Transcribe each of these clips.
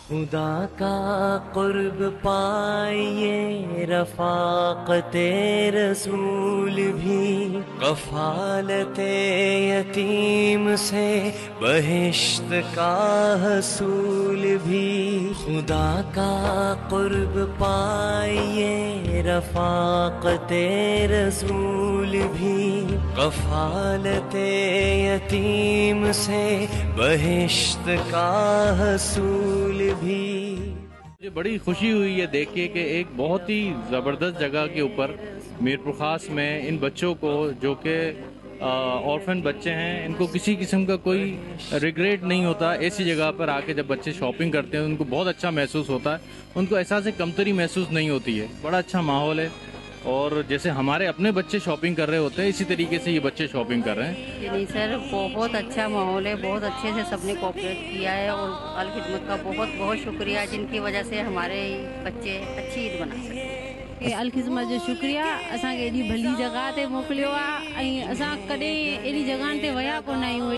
خدا کا قرب پائیے رفاقت رسول بھی، کفالت یتیم سے بہشت کا حصول بھی۔ خدا کا قرب پائیے رفاقت رسول بھی، کفالت یتیم سے بہشت کا حصول بھی۔ مجھے بڑی خوشی ہوئی ہے دیکھ کے کہ ایک بہت ہی زبردست جگہ کے اوپر میرپور خاص میں ان بچوں کو جو کہ اورفن بچے ہیں، ان کو کسی قسم کا کوئی ریگریٹ نہیں ہوتا۔ ایسی جگہ پر آ کے جب بچے شاپنگ کرتے ہیں ان کو بہت اچھا محسوس ہوتا ہے، ان کو احساس کمتری محسوس نہیں ہوتی ہے۔ بڑا اچھا ماحول ہے، اور جیسے ہمارے اپنے بچے شاپنگ کر رہے ہوتے ہیں اسی طریقے سے یہ بچے شاپنگ کر رہے ہیں۔ نہیں سر، بہت اچھا ماحول ہے، بہت اچھے سے سب نے کوآپریٹ کیا ہے، اور الخدمت کا بہت بہت شکریہ جن کی وجہ سے ہمارے بچے اچھی عید منا سکتے ہیں۔ الخدمت جو شکریہ، اساں کے ایڈی بھلی جگہ تے موکلیو ہے، اساں کدے ایڈی جگہ تے ویا کو نہیں ہوئے۔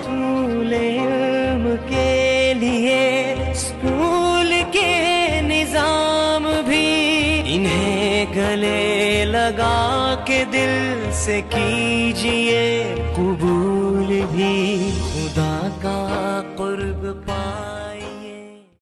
علم کے لیے اسکول کے نظام بھی انہیں گلے لگا کے دل سے کیجئے قبول بھی۔